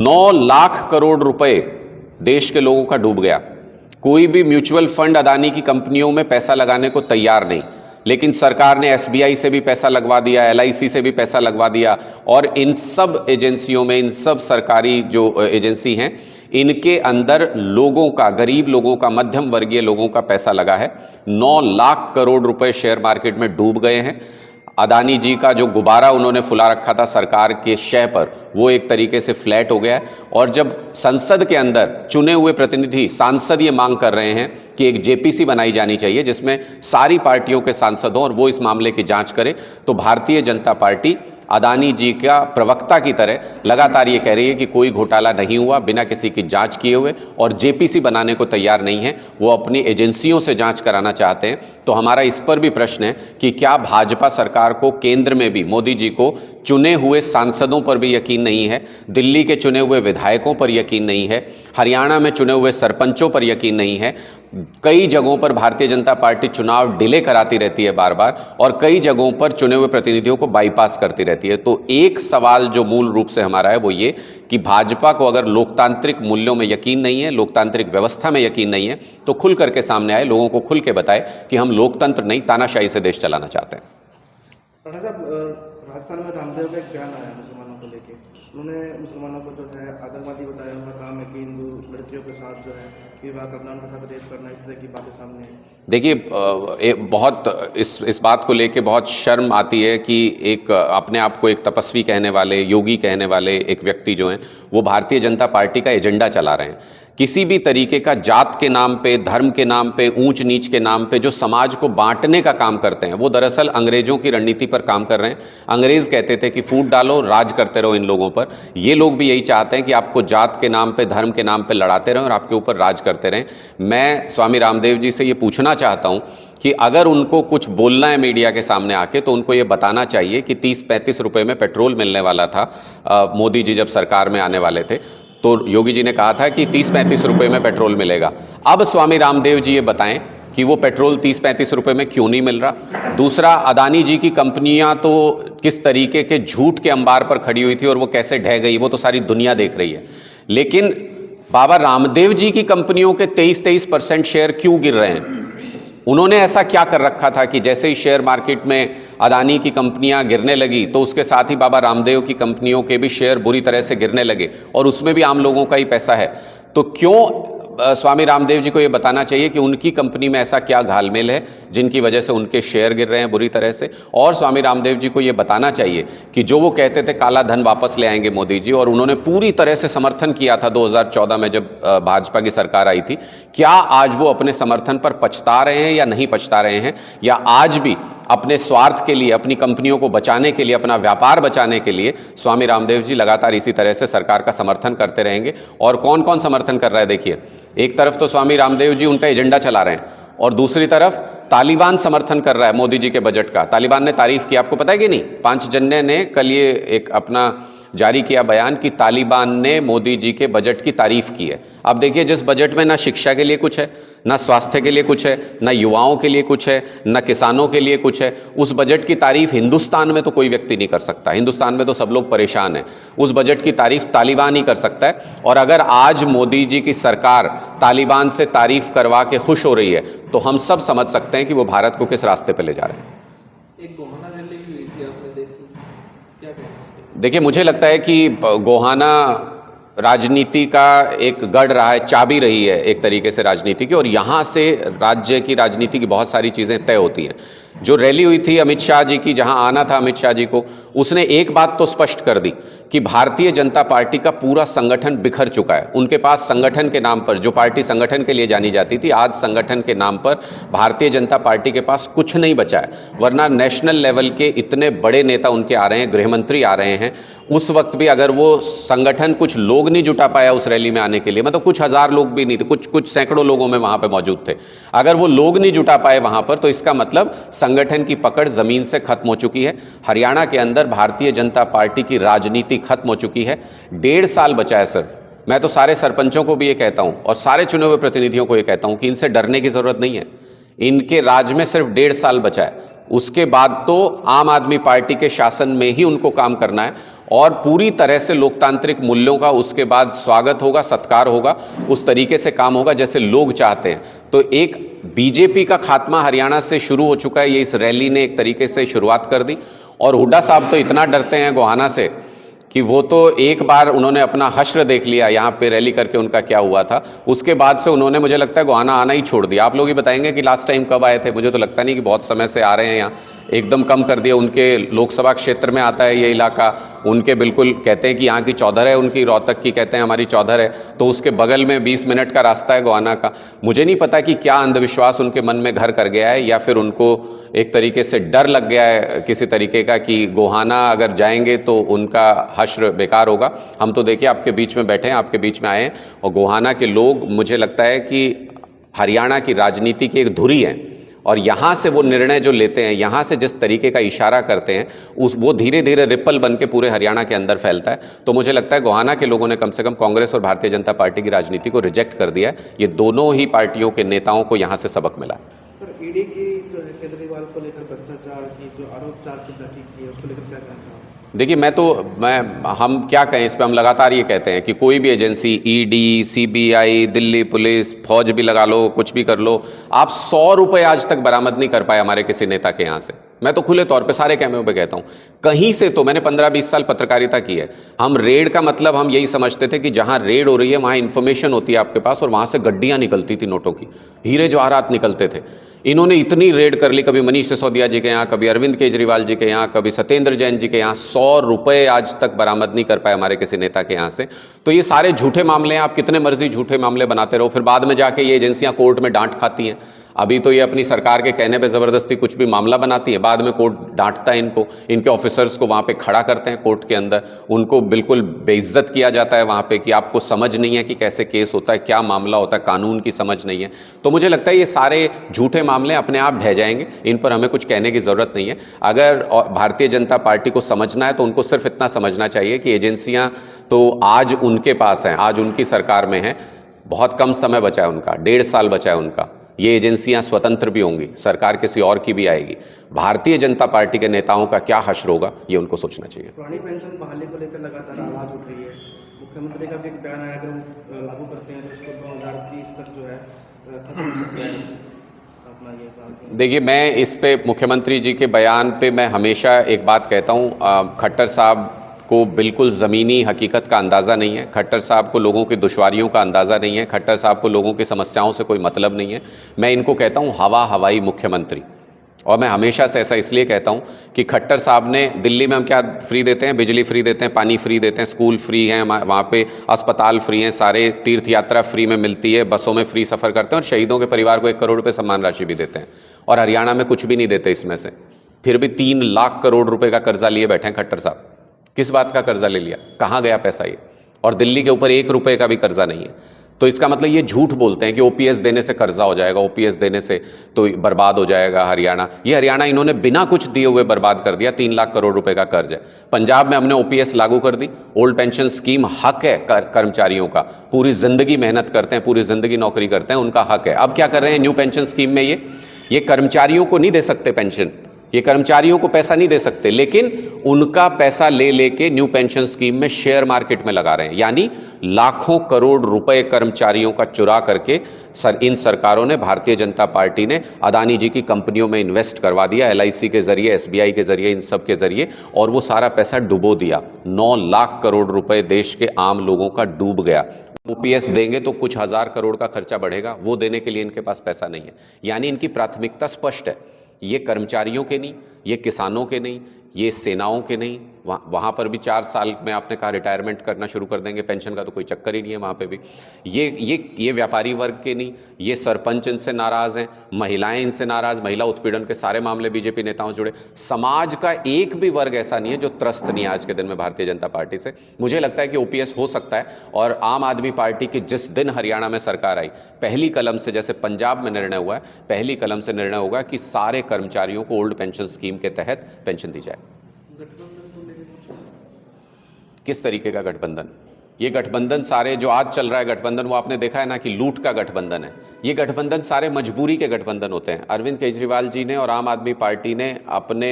9 लाख करोड़ रुपए देश के लोगों का डूब गया। कोई भी म्यूचुअल फंड अदानी की कंपनियों में पैसा लगाने को तैयार नहीं, लेकिन सरकार ने एसबीआई से भी पैसा लगवा दिया, एलआईसी से भी पैसा लगवा दिया, और इन सब एजेंसियों में, इन सब सरकारी जो एजेंसी हैं, इनके अंदर लोगों का, गरीब लोगों का, मध्यम वर्गीय लोगों का पैसा लगा है। 9 लाख करोड़ रुपए शेयर मार्केट में डूब गए हैं। अदानी जी का जो गुब्बारा उन्होंने फुला रखा था सरकार के शय पर, वो एक तरीके से फ्लैट हो गया है। और जब संसद के अंदर चुने हुए प्रतिनिधि, सांसद ये मांग कर रहे हैं कि एक जेपीसी बनाई जानी चाहिए जिसमें सारी पार्टियों के सांसद हों और वो इस मामले की जांच करें, तो भारतीय जनता पार्टी अदानी जी का प्रवक्ता की तरह लगातार ये कह रही है कि कोई घोटाला नहीं हुआ, बिना किसी की जांच किए हुए, और जेपीसी बनाने को तैयार नहीं है। वो अपनी एजेंसियों से जांच कराना चाहते हैं। तो हमारा इस पर भी प्रश्न है कि क्या भाजपा सरकार को केंद्र में भी मोदी जी को चुने हुए सांसदों पर भी यकीन नहीं है, दिल्ली के चुने हुए विधायकों पर यकीन नहीं है, हरियाणा में चुने हुए सरपंचों पर यकीन नहीं है। कई जगहों पर भारतीय जनता पार्टी चुनाव डिले कराती रहती है बार बार, और कई जगहों पर चुने हुए प्रतिनिधियों को बाईपास करती रहती है। तो एक सवाल जो मूल रूप से हमारा है वो ये कि भाजपा को अगर लोकतांत्रिक मूल्यों में यकीन नहीं है, लोकतांत्रिक व्यवस्था में यकीन नहीं है, तो खुल करके सामने आए, लोगों को खुल के बताए कि हम लोकतंत्र नहीं, तानाशाही से देश चलाना चाहते हैं। राणा साहब, राजस्थान में रामदेव का एक बयान आया मुसलमानों को लेके। उन्होंने मुसलमानों को जो है आतंकवादी बताया, उनका काम है कि हिंदू लड़कियों के साथ जो है विवाह करना, उनके साथ रेप करना, इस तरह की बातें सामने आई। देखिए, बहुत इस बात को लेके बहुत शर्म आती है कि एक अपने आप को एक तपस्वी कहने वाले, योगी कहने वाले एक व्यक्ति जो हैं, वो भारतीय जनता पार्टी का एजेंडा चला रहे हैं। किसी भी तरीके का जात के नाम पे, धर्म के नाम पे, ऊंच नीच के नाम पे जो समाज को बांटने का काम करते हैं, वो दरअसल अंग्रेजों की रणनीति पर काम कर रहे हैं। अंग्रेज कहते थे कि फूट डालो, राज करते रहो इन लोगों पर। ये लोग भी यही चाहते हैं कि आपको जात के नाम पे, धर्म के नाम पे लड़ाते रहें और आपके ऊपर राज करते रहें। मैं स्वामी रामदेव जी से ये पूछना चाहता हूँ कि अगर उनको कुछ बोलना है मीडिया के सामने आके, तो उनको ये बताना चाहिए कि 30-35 रुपए में पेट्रोल मिलने वाला था। मोदी जी जब सरकार में आने वाले थे तो योगी जी ने कहा था कि 30-35 रुपए में पेट्रोल मिलेगा। अब स्वामी रामदेव जी ये बताएं कि वो पेट्रोल 30-35 रुपए में क्यों नहीं मिल रहा। दूसरा, अदानी जी की कंपनियां तो किस तरीके के झूठ के अंबार पर खड़ी हुई थी और वो कैसे ढह गई, वो तो सारी दुनिया देख रही है। लेकिन बाबा रामदेव जी की कंपनियों के 23% शेयर क्यों गिर रहे हैं? उन्होंने ऐसा क्या कर रखा था कि जैसे ही शेयर मार्केट में अदानी की कंपनियां गिरने लगी तो उसके साथ ही बाबा रामदेव की कंपनियों के भी शेयर बुरी तरह से गिरने लगे, और उसमें भी आम लोगों का ही पैसा है। तो क्यों स्वामी रामदेव जी को ये बताना चाहिए कि उनकी कंपनी में ऐसा क्या घालमेल है जिनकी वजह से उनके शेयर गिर रहे हैं बुरी तरह से। और स्वामी रामदेव जी को ये बताना चाहिए कि जो वो कहते थे काला धन वापस ले आएंगे मोदी जी, और उन्होंने पूरी तरह से समर्थन किया था 2014 में जब भाजपा की सरकार आई थी, क्या आज वो अपने समर्थन पर पछता रहे हैं या नहीं पछता रहे हैं, या आज भी अपने स्वार्थ के लिए, अपनी कंपनियों को बचाने के लिए, अपना व्यापार बचाने के लिए स्वामी रामदेव जी लगातार इसी तरह से सरकार का समर्थन करते रहेंगे? और कौन कौन समर्थन कर रहा है देखिए, एक तरफ तो स्वामी रामदेव जी उनका एजेंडा चला रहे हैं, और दूसरी तरफ तालिबान समर्थन कर रहा है मोदी जी के बजट का। तालिबान ने तारीफ की, आपको पता है कि नहीं? 5 जन्ने ने कल ये एक अपना जारी किया बयान कि तालिबान ने मोदी जी के बजट की तारीफ की है। अब देखिए, जिस बजट में ना शिक्षा के लिए कुछ है, ना स्वास्थ्य के लिए कुछ है, ना युवाओं के लिए कुछ है, ना किसानों के लिए कुछ है, उस बजट की तारीफ हिंदुस्तान में तो कोई व्यक्ति नहीं कर सकता। हिंदुस्तान में तो सब लोग परेशान हैं। उस बजट की तारीफ तालिबान ही कर सकता है। और अगर आज मोदी जी की सरकार तालिबान से तारीफ करवा के खुश हो रही है तो हम सब समझ सकते हैं कि वो भारत को किस रास्ते पर ले जा रहे हैं। एक गोहाना रैली भी हुई थी, आपने देखी, क्या कहना है? देखिए, मुझे लगता है कि गोहाना राजनीति का एक गढ़ रहा है, चाबी रही है एक तरीके से राजनीति की, और यहाँ से राज्य की राजनीति की बहुत सारी चीज़ें तय होती हैं। जो रैली हुई थी अमित शाह जी की, जहाँ आना था अमित शाह जी को, उसने एक बात तो स्पष्ट कर दी कि भारतीय जनता पार्टी का पूरा संगठन बिखर चुका है। उनके पास संगठन के नाम पर, जो पार्टी संगठन के लिए जानी जाती थी, आज संगठन के नाम पर भारतीय जनता पार्टी के पास कुछ नहीं बचा है। वरना नेशनल लेवल के इतने बड़े नेता उनके आ रहे हैं, गृहमंत्री आ रहे हैं, उस वक्त भी अगर वो संगठन कुछ लोग नहीं जुटा पाया उस रैली में आने के लिए, मतलब कुछ हजार लोग भी नहीं थे, कुछ सैकड़ों लोगों में वहां पे मौजूद थे, अगर वो लोग नहीं जुटा पाए वहां पर, तो इसका मतलब संगठन की पकड़ जमीन से खत्म हो चुकी है। हरियाणा के अंदर भारतीय जनता पार्टी की राजनीति खत्म हो चुकी है। 1.5 साल बचा है सिर्फ। मैं तो सारे सरपंचों को भी ये कहता हूं और सारे चुने हुए प्रतिनिधियों को ये कहता हूं कि इनसे डरने की जरूरत नहीं है। इनके राज में सिर्फ 1.5 साल बचा है, उसके बाद तो आम आदमी पार्टी के शासन में ही उनको काम करना है। और पूरी तरह से लोकतांत्रिक मूल्यों का उसके बाद स्वागत होगा, सत्कार होगा, उस तरीके से काम होगा जैसे लोग चाहते हैं। तो एक बीजेपी का खात्मा हरियाणा से शुरू हो चुका है, ये इस रैली ने एक तरीके से शुरुआत कर दी। और हुड्डा साहब तो इतना डरते हैं गोहाना से कि वो तो एक बार उन्होंने अपना हश्र देख लिया यहाँ पे रैली करके, उनका क्या हुआ था, उसके बाद से उन्होंने मुझे लगता है गोहाना आना ही छोड़ दिया। आप लोग ही बताएंगे कि लास्ट टाइम कब आए थे, मुझे तो लगता नहीं कि बहुत समय से आ रहे हैं यहाँ, एकदम कम कर दिया। उनके लोकसभा क्षेत्र में आता है ये इलाका, उनके बिल्कुल कहते हैं कि यहाँ की चौधर है उनकी, रोहतक की कहते हैं हमारी चौधर है, तो उसके बगल में 20 मिनट का रास्ता है गोहाना का। मुझे नहीं पता कि क्या अंधविश्वास उनके मन में घर कर गया है, या फिर उनको एक तरीके से डर लग गया है किसी तरीके का कि गोहाना अगर जाएंगे तो उनका हश्र बेकार होगा। हम तो देखिए आपके बीच में बैठे हैं, आपके बीच में आए हैं, और गोहाना के लोग मुझे लगता है कि हरियाणा की राजनीति की एक धुरी है, और यहाँ से वो निर्णय जो लेते हैं, यहाँ से जिस तरीके का इशारा करते हैं, वो धीरे धीरे रिपल बन के पूरे हरियाणा के अंदर फैलता है। तो मुझे लगता है गोहाना के लोगों ने कम से कम कांग्रेस और भारतीय जनता पार्टी की राजनीति को रिजेक्ट कर दिया है। ये दोनों ही पार्टियों के नेताओं को यहाँ से सबक मिला। सर, ईडी की जो है केजरीवाल को लेकर भ्रष्टाचार की जो आरोप चार्जशीट दाखिल की है, उसको लेकर क्या कहना चाहोगे? देखिए हम क्या कहें इस पे, हम लगातार ये कहते हैं कि कोई भी agency, ED, CBI, Delhi police, फौज भी लगा लो, कुछ भी कर लो, आप 100 रुपए आज तक बरामद नहीं कर पाए हमारे किसी नेता के यहाँ से। मैं तो खुले तौर पे सारे कैमरों पे कहता हूँ, कहीं से तो मैंने 15-20 साल पत्रकारिता की है। हम रेड का मतलब हम यही समझते थे कि जहाँ रेड हो रही है वहाँ इन्फॉर्मेशन होती है आपके पास, और वहाँ से गड्डियाँ निकलती थी नोटों की, हीरे जवाहरात निकलते थे। इन्होंने इतनी रेड कर ली, कभी मनीष सिसोदिया जी के यहाँ, कभी अरविंद केजरीवाल जी के यहाँ, कभी सत्येंद्र जैन जी के यहाँ, 100 रुपए आज तक बरामद नहीं कर पाए हमारे किसी नेता के यहाँ से। तो ये सारे झूठे मामले हैं, आप कितने मर्जी झूठे मामले बनाते रहो, फिर बाद में जाके ये एजेंसियां कोर्ट में डांट खाती हैं। अभी तो ये अपनी सरकार के कहने पे ज़बरदस्ती कुछ भी मामला बनाती है, बाद में कोर्ट डांटता है इनको, इनके ऑफिसर्स को वहाँ पे खड़ा करते हैं कोर्ट के अंदर, उनको बिल्कुल बेइज्जत किया जाता है वहाँ पे कि आपको समझ नहीं है कि कैसे केस होता है, क्या मामला होता है, कानून की समझ नहीं है। तो मुझे लगता है ये सारे झूठे मामले अपने आप ढह जाएंगे, इन पर हमें कुछ कहने की ज़रूरत नहीं है। अगर भारतीय जनता पार्टी को समझना है तो उनको सिर्फ इतना समझना चाहिए कि एजेंसियाँ तो आज उनके पास हैं, आज उनकी सरकार में हैं, बहुत कम समय बचा है उनका, 1.5 साल बचा है उनका। ये एजेंसियां स्वतंत्र भी होंगी, सरकार किसी और की भी आएगी। भारतीय जनता पार्टी के नेताओं का क्या हश्र होगा ये उनको सोचना चाहिए। पुरानी पेंशन बहाली को लेकर लगातार आवाज उठ रही है, मुख्यमंत्री का भी एक बयान आया, अगर वो लागू करते हैं तो इसको 2030 तक जो है खत्म हो सकता है अपना ये काम। देखिए, मैं इस पे मुख्यमंत्री जी के बयान पे मैं हमेशा एक बात कहता हूँ, खट्टर साहब को बिल्कुल ज़मीनी हकीकत का अंदाज़ा नहीं है, खट्टर साहब को लोगों की दुश्वारियों का अंदाज़ा नहीं है, खट्टर साहब को लोगों की समस्याओं से कोई मतलब नहीं है। मैं इनको कहता हूँ हवाई मुख्यमंत्री, और मैं हमेशा से ऐसा इसलिए कहता हूँ कि खट्टर साहब ने दिल्ली में हम क्या फ्री देते हैं, बिजली फ्री देते हैं, पानी फ्री देते हैं, स्कूल फ्री हैं, वहाँ पे अस्पताल फ्री हैं, सारे तीर्थ यात्रा फ्री में मिलती है, बसों में फ्री सफ़र करते हैं, और शहीदों के परिवार को 1 करोड़ रुपये सम्मान राशि भी देते हैं। और हरियाणा में कुछ भी नहीं देते इसमें से, फिर भी 3 लाख करोड़ रुपये का कर्जा लिए बैठे हैं खट्टर साहब। किस बात का कर्जा ले लिया, कहाँ गया पैसा ये? और दिल्ली के ऊपर 1 रुपये का भी कर्जा नहीं है। तो इसका मतलब ये झूठ बोलते हैं कि ओपीएस देने से कर्जा हो जाएगा, ओपीएस देने से तो बर्बाद हो जाएगा हरियाणा। ये हरियाणा इन्होंने बिना कुछ दिए हुए बर्बाद कर दिया। 3 लाख करोड़ रुपए का कर्ज है। पंजाब में हमने ओपीएस लागू कर दी, ओल्ड पेंशन स्कीम हक है कर्मचारियों का, पूरी जिंदगी मेहनत करते हैं, पूरी जिंदगी नौकरी करते हैं, उनका हक है। अब क्या कर रहे हैं न्यू पेंशन स्कीम में, ये कर्मचारियों को नहीं दे सकते पेंशन, ये कर्मचारियों को पैसा नहीं दे सकते, लेकिन उनका पैसा ले लेके न्यू पेंशन स्कीम में शेयर मार्केट में लगा रहे हैं। यानी लाखों करोड़ रुपए कर्मचारियों का चुरा करके इन सरकारों ने, भारतीय जनता पार्टी ने अदानी जी की कंपनियों में इन्वेस्ट करवा दिया, एलआईसी के जरिए, एसबीआई के जरिए, इन सब के जरिए, और वो सारा पैसा डुबो दिया। 9 लाख करोड़ रुपए देश के आम लोगों का डूब गया। ओपीएस देंगे तो कुछ हजार करोड़ का खर्चा बढ़ेगा, वो देने के लिए इनके पास पैसा नहीं है। यानी इनकी प्राथमिकता स्पष्ट है, ये कर्मचारियों के नहीं, ये किसानों के नहीं, ये सेनाओं के नहीं। वहाँ पर भी 4 साल में आपने कहा रिटायरमेंट करना शुरू कर देंगे, पेंशन का तो कोई चक्कर ही नहीं है वहाँ पे भी। ये व्यापारी वर्ग के नहीं, ये सरपंच इनसे नाराज़ हैं, महिलाएं इनसे नाराज़, महिला उत्पीड़न के सारे मामले बीजेपी नेताओं से जुड़े। समाज का एक भी वर्ग ऐसा नहीं है जो त्रस्त नहीं है आज के दिन में भारतीय जनता पार्टी से। मुझे लगता है कि ओपीएस हो सकता है, और आम आदमी पार्टी की जिस दिन हरियाणा में सरकार आई, पहली कलम से, जैसे पंजाब में निर्णय हुआ है, पहली कलम से निर्णय होगा कि सारे कर्मचारियों को ओल्ड पेंशन स्कीम के तहत पेंशन दी जाए। किस तरीके का गठबंधन? ये गठबंधन सारे जो आज चल रहा है गठबंधन, वो आपने देखा है ना कि लूट का गठबंधन है। ये गठबंधन सारे मजबूरी के गठबंधन होते हैं। अरविंद केजरीवाल जी ने और आम आदमी पार्टी ने अपने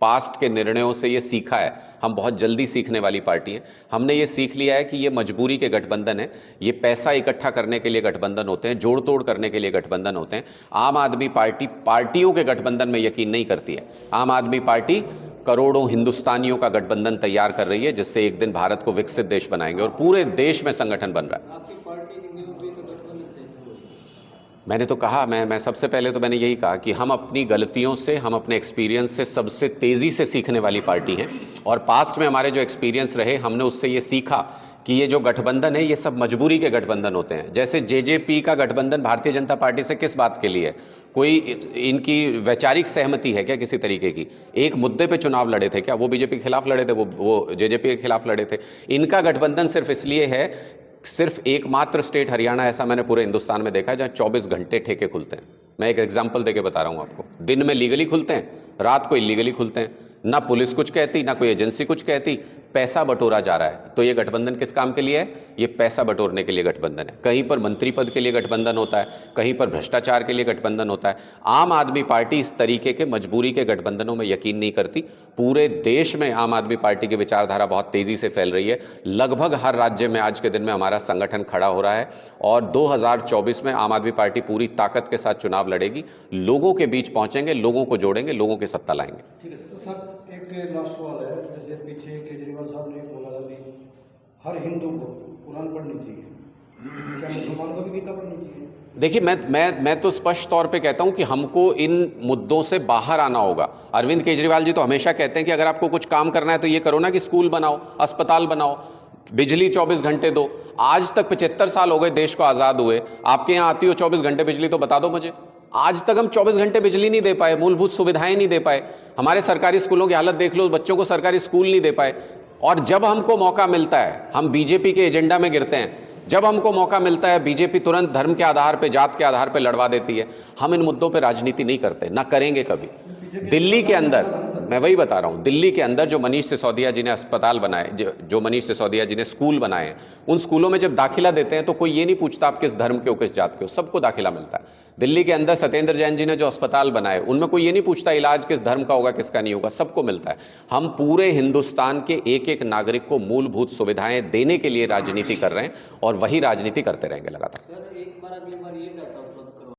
पास्ट के निर्णयों से ये सीखा है। हम बहुत जल्दी सीखने वाली पार्टी हैं। हमने ये सीख लिया है कि ये मजबूरी के गठबंधन है, ये पैसा इकट्ठा करने के लिए गठबंधन होते हैं, जोड़ तोड़ करने के लिए गठबंधन होते हैं। आम आदमी पार्टी पार्टियों के गठबंधन में यकीन नहीं करती है। आम आदमी पार्टी करोड़ों हिंदुस्तानियों का गठबंधन तैयार कर रही है, जिससे एक दिन भारत को विकसित देश बनाएंगे और पूरे देश में संगठन बन रहा है। आपकी पार्टी की नींव भी तो गठबंधन से शुरू हुई। मैंने तो कहा, मैं सबसे पहले तो मैंने यही कहा कि हम अपनी गलतियों से, हम अपने एक्सपीरियंस से सबसे तेज़ी से सीखने वाली पार्टी हैं। और पास्ट में हमारे जो एक्सपीरियंस रहे, हमने उससे ये सीखा कि ये जो गठबंधन है ये सब मजबूरी के गठबंधन होते हैं। जैसे जेजेपी का गठबंधन भारतीय जनता पार्टी से किस बात के लिए है? कोई इनकी वैचारिक सहमति है क्या किसी तरीके की? एक मुद्दे पे चुनाव लड़े थे क्या? वो बीजेपी के खिलाफ लड़े थे, वो जेजेपी के खिलाफ लड़े थे। इनका गठबंधन सिर्फ इसलिए है, सिर्फ एकमात्र स्टेट हरियाणा ऐसा मैंने पूरे हिंदुस्तान में देखा है जहां 24 घंटे ठेके खुलते हैं। मैं एक एग्जांपल देके बता रहा हूं आपको। दिन में लीगली खुलते हैं, रात को इलीगली खुलते हैं। ना पुलिस कुछ कहती, ना कोई एजेंसी कुछ कहती, पैसा बटोरा जा रहा है। तो ये गठबंधन किस काम के लिए है? ये पैसा बटोरने के लिए गठबंधन है। कहीं पर मंत्री पद के लिए गठबंधन होता है, कहीं पर भ्रष्टाचार के लिए गठबंधन होता है। आम आदमी पार्टी इस तरीके के मजबूरी के गठबंधनों में यकीन नहीं करती। पूरे देश में आम आदमी पार्टी की विचारधारा बहुत तेजी से फैल रही है। लगभग हर राज्य में आज के दिन में हमारा संगठन खड़ा हो रहा है और 2024 में आम आदमी पार्टी पूरी ताकत के साथ चुनाव लड़ेगी। लोगों के बीच पहुंचेंगे, लोगों को जोड़ेंगे, लोगों की सत्ता लाएंगे। ठीक है। तो सर एक लास्ट सवाल है, जैसे पीछे केजरीवाल साहब ने बोला था कि हर हिंदू को कुरान पढ़नी चाहिए, क्या मुसलमान को भी गीता पढ़नी चाहिए? देखिए, मैं तो स्पष्ट तौर पे कहता हूं कि हमको इन मुद्दों से बाहर आना होगा। अरविंद केजरीवाल जी तो हमेशा कहते हैं कि अगर आपको कुछ काम करना है तो ये करो ना कि स्कूल बनाओ, अस्पताल बनाओ, बिजली 24 घंटे दो। आज तक 75 साल हो गए देश को आज़ाद हुए, आपके यहाँ आती हो 24 घंटे बिजली, तो बता दो मुझे। आज तक हम 24 घंटे बिजली नहीं दे पाए, मूलभूत सुविधाएं नहीं दे पाए। हमारे सरकारी स्कूलों की हालत देख लो, बच्चों को सरकारी स्कूल नहीं दे पाए। और जब हमको मौका मिलता है, हम बीजेपी के एजेंडा में गिरते हैं। जब हमको मौका मिलता है, बीजेपी तुरंत धर्म के आधार पे, जात के आधार पे लड़वा देती है। हम इन मुद्दों पे राजनीति नहीं करते, ना करेंगे कभी। दिल्ली के अंदर, मैं वही बता रहा हूं, दिल्ली के अंदर जो मनीष सिसोदिया जी ने अस्पताल बनाए, जो मनीष सिसोदिया जी ने स्कूल बनाए, उन स्कूलों में जब दाखिला देते हैं तो कोई ये नहीं पूछता आप किस धर्म के हो, किस जात के हो, सबको दाखिला मिलता है। दिल्ली के अंदर सत्येंद्र जैन जी ने जो अस्पताल बनाए, उनमें कोई ये नहीं पूछता इलाज किस धर्म का होगा, किसका नहीं होगा, सबको मिलता है। हम पूरे हिंदुस्तान के एक एक नागरिक को मूलभूत सुविधाएं देने के लिए राजनीति कर रहे हैं और वही राजनीति करते रहेंगे लगातार। सर एक बार अगली बार ये कहता हूँ